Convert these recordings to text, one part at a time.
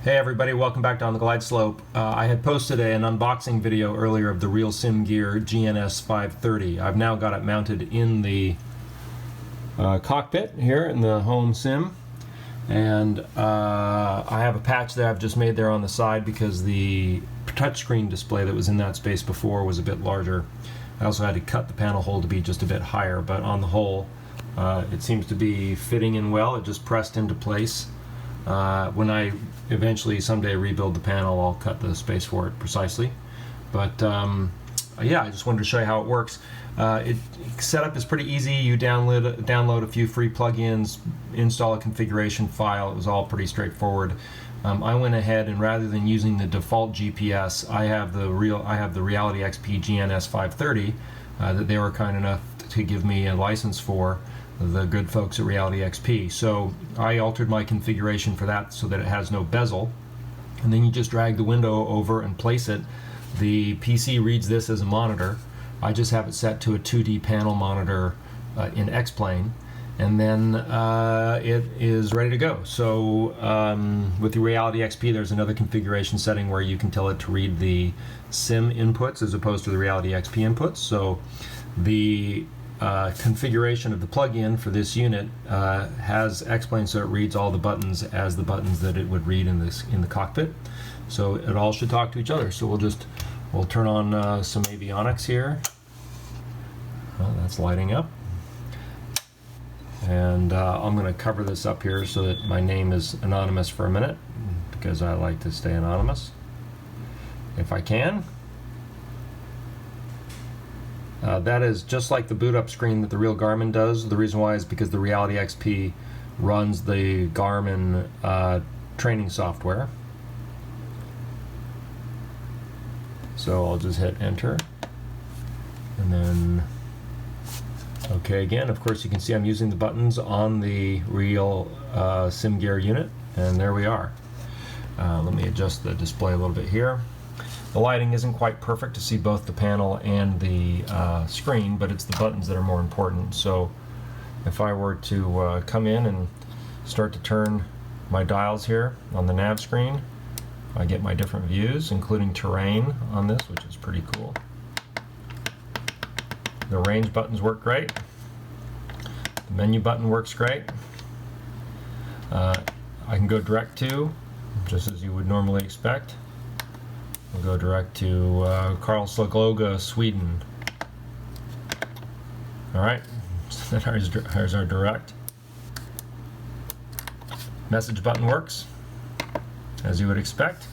Hey everybody, welcome back to On the Glide Slope. I had posted an unboxing video earlier of the RealSimGear GNS 530. I've now got it mounted in the cockpit here in the home sim, and I have a patch that I've just made there on the side because the touchscreen display that was in that space before was a bit larger. I also had to cut the panel hole to be just a bit higher, but on the whole it seems to be fitting in well. It just pressed into place. When I eventually someday rebuild the panel, I'll cut the space for it precisely. But yeah, I just wanted to show you how it works. Setup is pretty easy. You download a few free plugins, install a configuration file. It was all pretty straightforward. I went ahead and rather than using the default GPS, I have the Reality XP GNS 530 that they were kind enough to give me a license for, the good folks at Reality XP. So I altered my configuration for that so that it has no bezel, and then you just drag the window over and place it. The PC reads this as a monitor. I just have it set to a 2D panel monitor in X-Plane, and then it is ready to go. So with the Reality XP, there's another configuration setting where you can tell it to read the sim inputs as opposed to the Reality XP inputs. So the configuration of the plug-in for this unit has X-Plane, so it reads all the buttons as the buttons that it would read in the cockpit. So it all should talk to each other. So we'll turn on some avionics here. Well, that's lighting up, and I'm going to cover this up here so that my name is anonymous for a minute, because I like to stay anonymous if I can. That is just like the boot up screen that the real Garmin does. The reason why is because the Reality XP runs the Garmin training software. So I'll just hit enter, and then OK again. Of course, you can see I'm using the buttons on the RealSimGear unit, and there we are. Let me adjust the display a little bit here. The lighting isn't quite perfect to see both the panel and the screen, but it's the buttons that are more important. So if I were to come in and start to turn my dials here on the nav screen, I get my different views, including terrain on this, which is pretty cool. The range buttons work great. The menu button works great. I can go direct to, just as you would normally expect. We'll go direct to Karlskoga, Sweden. Alright, so there's our direct. Message button works, as you would expect.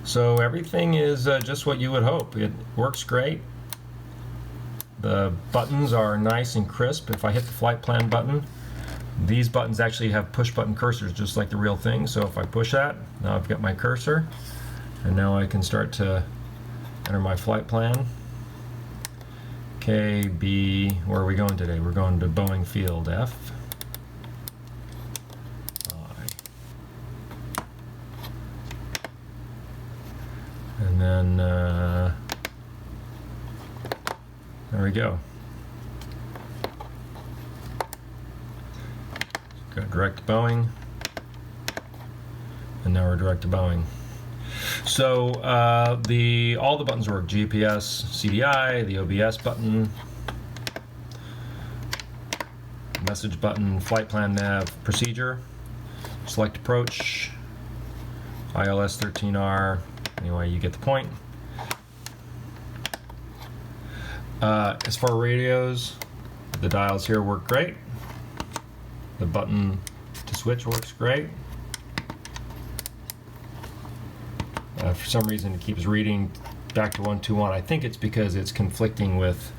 So everything is just what you would hope. It works great. The buttons are nice and crisp. If I hit the flight plan button, these buttons actually have push button cursors just like the real thing. So if I push that, now I've got my cursor. And now I can start to enter my flight plan. K, B, where are we going today? We're going to Boeing Field, F, I. And then, there we go. Go direct to Boeing. And now we're direct to Boeing. So all the buttons work: GPS, CDI, the OBS button, message button, flight plan, nav, procedure, select approach, ILS 13R. Anyway, you get the point. As for radios, the dials here work great. The button to switch works great. For some reason it keeps reading back to 121. I think it's because it's conflicting with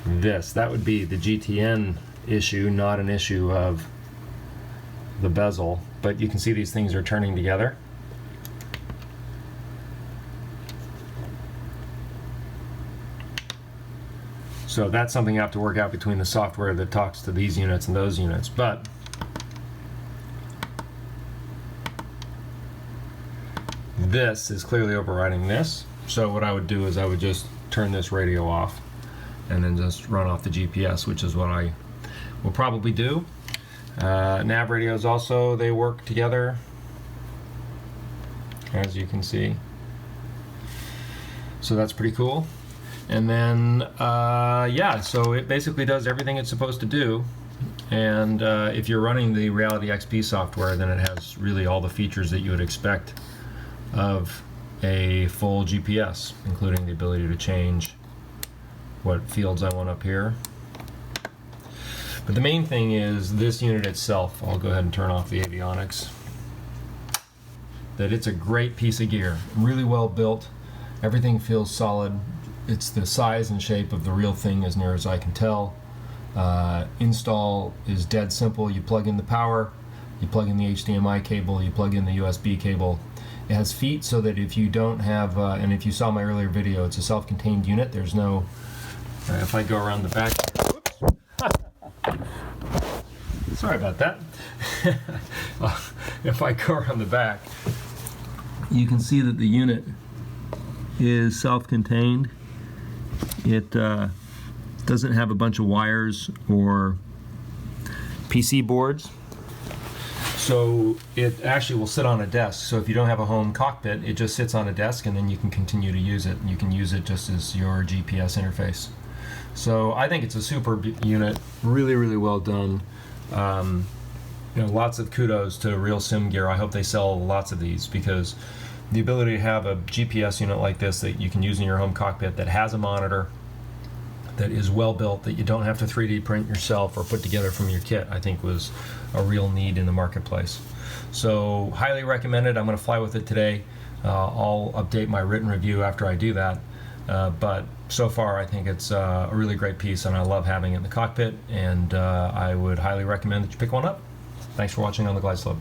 this. That would be the GTN issue, not an issue of the bezel. But you can see these things are turning together. So that's something you have to work out between the software that talks to these units and those units. But this is clearly overriding this. So what I would do is I would just turn this radio off and then just run off the GPS, which is what I will probably do. Nav radios also, they work together. as you can see. So that's pretty cool. And then, yeah, so it basically does everything it's supposed to do. And if you're running the Reality XP software, then it has really all the features that you would expect of a full GPS, including the ability to change what fields I want up here. But the main thing is this unit itself. I'll go ahead and turn off the avionics. That it's a great piece of gear, really well built. Everything feels solid. It's the size and shape of the real thing as near as I can tell. Install is dead simple. You plug in the power, you plug in the HDMI cable, you plug in the USB cable. It has feet so that if you don't have, and if you saw my earlier video, it's a self-contained unit. There's no, if I go around the back, whoops. Sorry about that. If I go around the back, you can see that the unit is self-contained. It doesn't have a bunch of wires or PC boards. So it actually will sit on a desk. So if you don't have a home cockpit, it just sits on a desk and then you can continue to use it. You can use it just as your GPS interface. So I think it's a super unit, really, really well done. You know, lots of kudos to RealSimGear. I hope they sell lots of these, because the ability to have a GPS unit like this that you can use in your home cockpit, that has a monitor, that is well built, that you don't have to 3D print yourself or put together from your kit, I think was a real need in the marketplace. So highly recommended. I'm going to fly with it today. I'll update my written review after I do that. But so far I think it's a really great piece, and I love having it in the cockpit, and I would highly recommend that you pick one up. Thanks for watching on the Glide Slope.